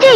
ചേച്ചി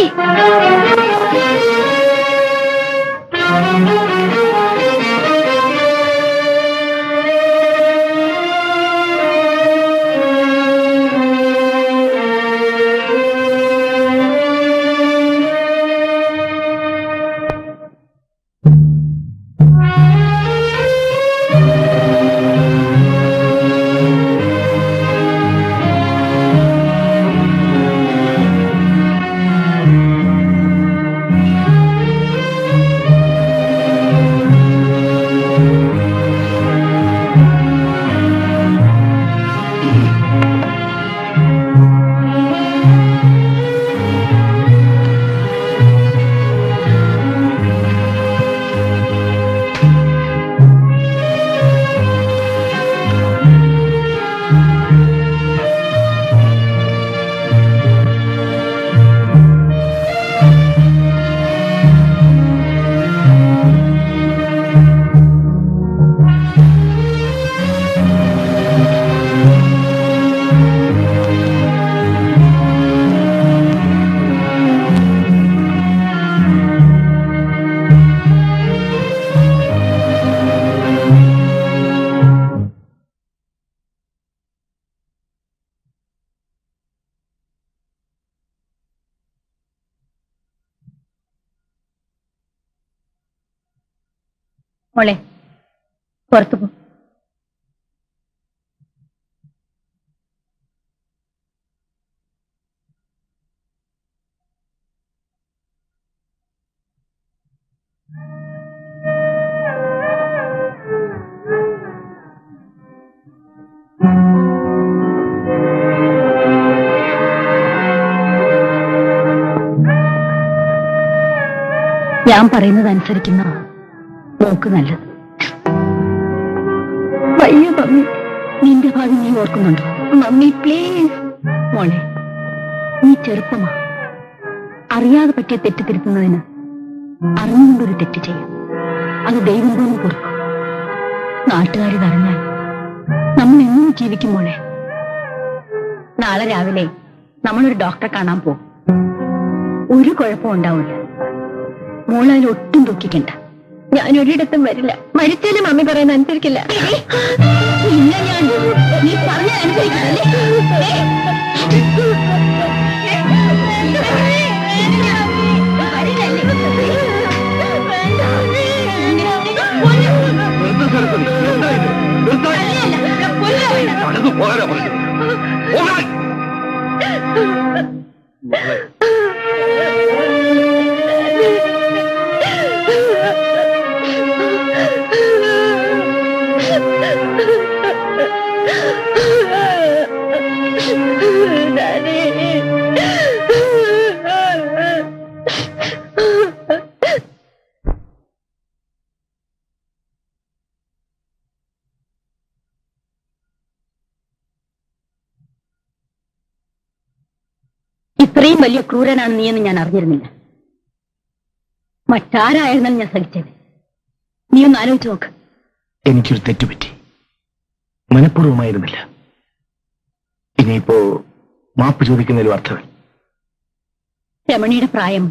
മോളെ പുറത്തു പോ. ഞാൻ പറയുന്നത് അനുസരിക്കുന്ന നോക്ക് നല്ലത്. വയ്യ മമ്മി, നിന്റെ ഭാവി നീ ഓർക്കുന്നുണ്ടോ? Mummy please. മോളെ, നീ ചെറുപ്പമാ. അറിയാതെ പറ്റിയ തെറ്റ് തിരുത്തുന്നതിന് അറിഞ്ഞുകൊണ്ടൊരു തെറ്റ് ചെയ്യാം. അത് ദൈവം പോലും പൊറുക്കും. നാട്ടുകാരിത് അറിഞ്ഞാൽ നമ്മൾ എങ്ങനെ ജീവിക്കും മോളെ? നാളെ രാവിലെ നമ്മളൊരു ഡോക്ടറെ കാണാൻ പോകും. ഒരു കുഴപ്പം ഉണ്ടാവില്ല. മോളതിൽ ഒട്ടും ദുഃഖിക്കണ്ട. ഞാൻ ഒരിടത്തും വരില്ല. മരിച്ചാലും മമ്മി പറയുന്ന അനുസരിക്കില്ല. ഇല്ല, ഞാൻ നീ പറഞ്ഞ അനുസരിക്കില്ലേ? ഇത്രയും വലിയ ക്രൂരനാണ് നീയെന്ന് ഞാൻ അറിഞ്ഞിരുന്നില്ല. മറ്റാരായിരുന്നാലും ഞാൻ സഹിച്ചത്. നീ ഒന്ന് ആലോചിച്ച് നോക്ക്. എനിക്കൊരു തെറ്റുപറ്റി. മനഃപൂർവ്വമായിരുന്നില്ല. ഇനിയിപ്പോ മാപ്പ് ചോദിക്കുന്നതിലും അർത്ഥം. രമണിയുടെ പ്രായം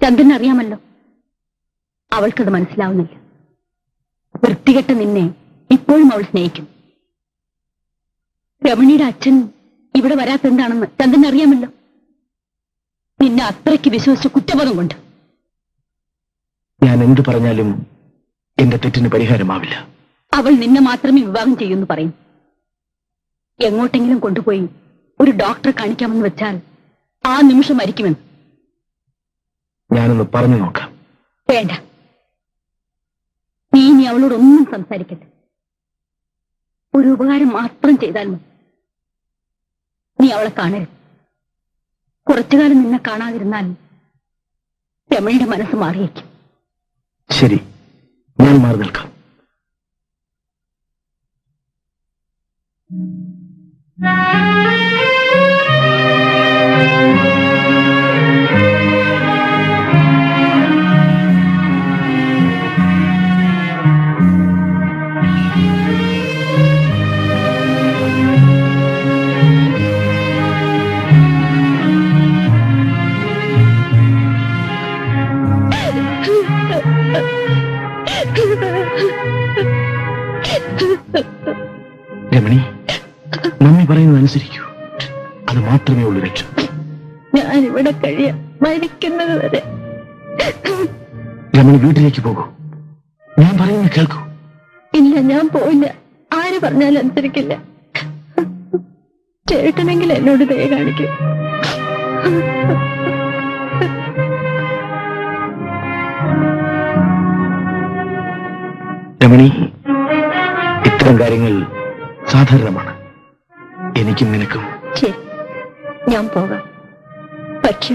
ചന്ദ്രൻ അറിയാമല്ലോ. അവൾക്കത് മനസ്സിലാവുന്നില്ല. വൃത്തികെട്ട നിന്നെ ഇപ്പോഴും അവൾ സ്നേഹിക്കും. രമണിയുടെ അച്ഛൻ ഇവിടെ വരാത്തെന്താണെന്ന് ചന്ദ്രൻ അറിയാമല്ലോ. നിന്നെ അത്രയ്ക്ക് വിശ്വസിച്ച കുറ്റബോധം കൊണ്ട്. ഞാൻ എന്തു പറഞ്ഞാലും എന്റെ തെറ്റിന് പരിഹാരമാവില്ല. അവൾ നിന്നെ മാത്രമേ വിവാഹം ചെയ്യൂന്ന് പറയും. എങ്ങോട്ടെങ്കിലും കൊണ്ടുപോയി ഒരു ഡോക്ടറെ കാണിക്കാമെന്ന് വെച്ചാൽ ആ നിമിഷം മരിക്കുമെന്ന്. ഞാനൊന്ന് പറഞ്ഞു നോക്കാം. വേണ്ട, നീ ഇനി അവളോടൊന്നും സംസാരിക്കട്ടെ. ഒരു ഉപകാരം മാത്രം ചെയ്താൽ മതി. നീ അവളെ കാണരുത്. കുറച്ചുകാലം നിന്നെ കാണാതിരുന്നാൽ രമണിയുടെ മനസ്സ് മാറിയേക്കും. ശരി, ഞാൻ മാറി നിൽക്കാം. രമണി, മമ്മി പറയുന്നത് അനുസരിക്കൂ. അത് മാത്രമേ ഉള്ളൂ രക്ഷ. ഞാനിവിടെ കഴിയാം, മരിക്കുന്നത് വരെ. രമണി, വീട്ടിലേക്ക് പോകൂ. ഞാൻ പറയുന്നത് കേൾക്കൂ. ഇല്ല, ഞാൻ പോയില്ല. ആര് പറഞ്ഞാലും അനുസരിക്കില്ല. ചേട്ടനെങ്കിൽ എന്നോട് ദയ കാണിക്കും. രമണി, ഇത്തരം കാര്യങ്ങൾ സാധാരണമാണ്. എനിക്കും നിനക്കും. ശരി, ഞാൻ പോകാം. പക്ഷെ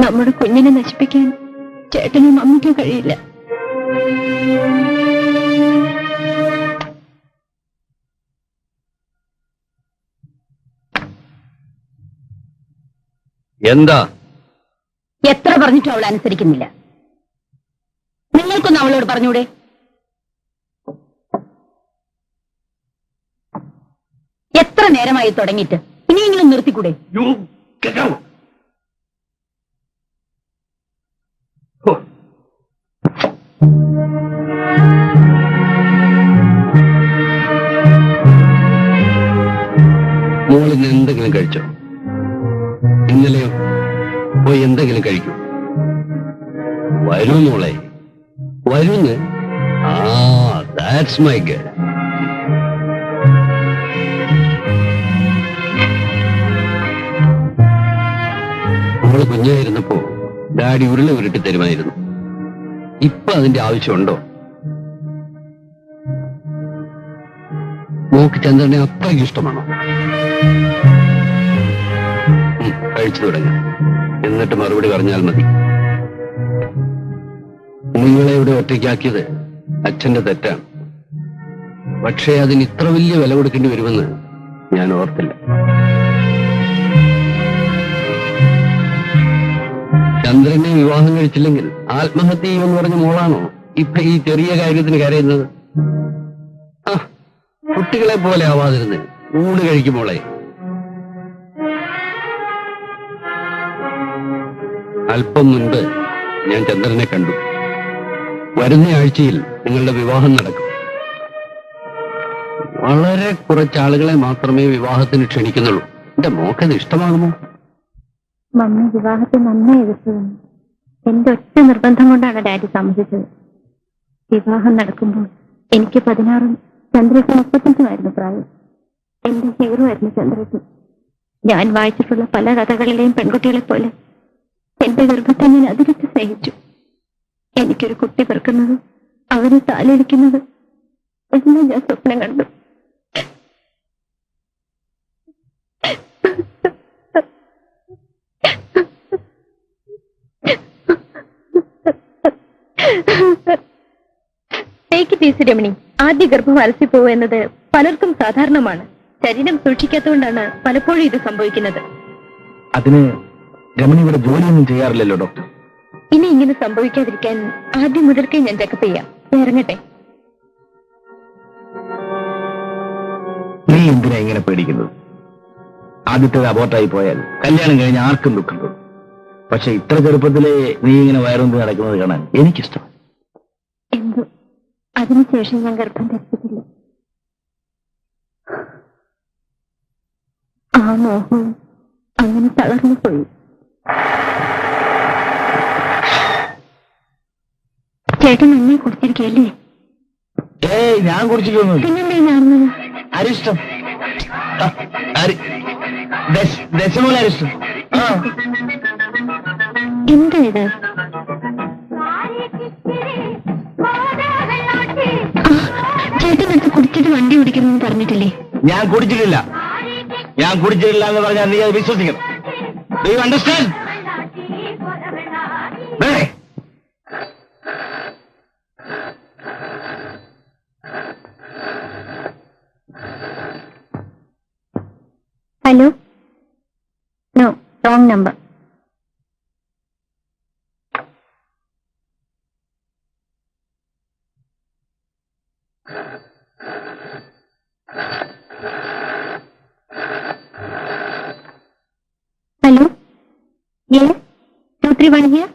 നമ്മുടെ കുഞ്ഞിനെ നശിപ്പിക്കാൻ ചേട്ടനും മമ്മിക്കും കഴിയില്ല. എന്താ? എത്ര പറഞ്ഞിട്ടും അവൾ അനുസരിക്കുന്നില്ല. നിങ്ങൾക്കൊന്ന് അവളോട് പറഞ്ഞൂടെ? എത്ര നേരമായി തുടങ്ങിയിട്ട്, ഇനിയെങ്കിലും നിർത്തിക്കൂടെ? മോളിന്ന് എന്തെങ്കിലും കഴിച്ചോ? ഇന്നലെയോ പോയി എന്തെങ്കിലും കഴിക്കൂ. വരൂ മോളെ, വരൂന്ന്. That's my girl. മോള് കുഞ്ഞായിരുന്നപ്പോ ഡാഡി ഉരുള ഉരുട്ടി തരുമായിരുന്നു. ഇപ്പൊ അതിന്റെ ആവശ്യമുണ്ടോ? മോക്ക് ചന്ദ്രനെ അത്രയ്ക്ക് ഇഷ്ടമാണോ? കഴിച്ചു തുടങ്ങി, എന്നിട്ട് മറുപടി പറഞ്ഞാൽ മതി. നിങ്ങളെ ഇവിടെ ഒറ്റയ്ക്കാക്കിയത് അച്ഛന്റെ തെറ്റാണ്. പക്ഷേ അതിന് ഇത്ര വലിയ വില കൊടുക്കേണ്ടി വരുമെന്ന് ഞാൻ ഓർത്തില്ല. ചന്ദ്രനെ വിവാഹം കഴിച്ചില്ലെങ്കിൽ ആത്മഹത്യ ചെയ്യുമെന്ന് പറഞ്ഞ മോളാണോ ഇപ്പൊ ഈ ചെറിയ കാര്യത്തിന് കരയുന്നത്? കുട്ടികളെ പോലെ ആവാതിരുന്ന് ഊണ് കഴിക്കുമോളെ. അല്പം മുൻപ് ഞാൻ ചന്ദ്രനെ കണ്ടു. വരുന്ന ആഴ്ചയിൽ നിങ്ങളുടെ വിവാഹം നടക്കും. വളരെ കുറച്ചാളുകളെ മാത്രമേ വിവാഹത്തിന് ക്ഷണിക്കുന്നുള്ളൂ. എന്റെ മോക്കത് ഇഷ്ടമാകുമോ? മമ്മി വിവാഹത്തെ നന്നായി എതിർത്തതാണ്. എന്റെ ഒറ്റ നിർബന്ധം കൊണ്ടാണ് ഡാഡി സമ്മതിച്ചത്. വിവാഹം നടക്കുമ്പോൾ എനിക്ക് 16 ചന്ദ്രയ്ക്ക് 35 പ്രായം. എന്റെ ഹീറോ ആയിരുന്നു ചന്ദ്രയ്ക്ക്. ഞാൻ വായിച്ചിട്ടുള്ള പല കഥകളിലെയും പെൺകുട്ടികളെ പോലെ എന്റെ ഗർഭത്തെ ഞാൻ അതിരത്ത് സ്നേഹിച്ചു. എനിക്കൊരു കുട്ടി പിറക്കുന്നത്, അവരെ താലിടിക്കുന്നത് എല്ലാം ഞാൻ സ്വപ്നം കണ്ടു. രമണി, ആദ്യ ഗർഭം അലസിപ്പോവുക എന്നത് പലർക്കും സാധാരണമാണ്. ശരീരം സൂക്ഷിക്കാത്തതുകൊണ്ടാണ് പലപ്പോഴും ഇത് സംഭവിക്കുന്നത്. അതിന് രമണി ഇവിടെ ജോലിയൊന്നും ചെയ്യാറില്ലല്ലോ ഡോക്ടർ. ഇനി ഇങ്ങനെ സംഭവിക്കാതിരിക്കാൻ ആദ്യം മുതൽക്കേ ഞാൻ ചെക്കപ്പ് ചെയ്യാം. ഇറങ്ങട്ടെ. നീ എന്തിനാ ഇങ്ങനെ പേടിക്കുന്നത്? ആദ്യത്തേത് അബോർട്ടായി പോയാൽ കല്യാണം കഴിഞ്ഞ് ആർക്കും ദുഃഖം തോന്നും. പക്ഷെ ഇത്ര ചെറുപ്പത്തിലെ നീ ഇങ്ങനെ വയറൊന്ന് നടക്കുന്നത് കാണാൻ എനിക്കിഷ്ടം. എന്തോ അതിനുശേഷം ഞാൻ ഗർഭം ധരിച്ചിട്ടില്ല. ആ മോഹം അങ്ങനെ തളർന്നു പോയി. ചേട്ടൻ എന്നെ കുടിച്ചിരിക്കല്ലേ? ഏയ്, ഞാൻ കുടിച്ചിട്ടൊന്നും. പിന്നെന്തേ നടന്നത്? അരിഷ്ടം, ദശമൂല അരിഷ്ടം. എന്താ ഇത്? ചേട്ടനൊക്കെ കുടിച്ചിട്ട് വണ്ടി ഓടിക്കണമെന്ന് പറഞ്ഞിട്ടില്ലേ? ഞാൻ കുടിച്ചിട്ടില്ല. ഞാൻ കുടിച്ചിട്ടില്ല എന്ന് പറഞ്ഞാൽ നീ അത് വിശ്വസിക്കണം. Do you understand? Hello, no, wrong number. Hello? Yes? 231 here?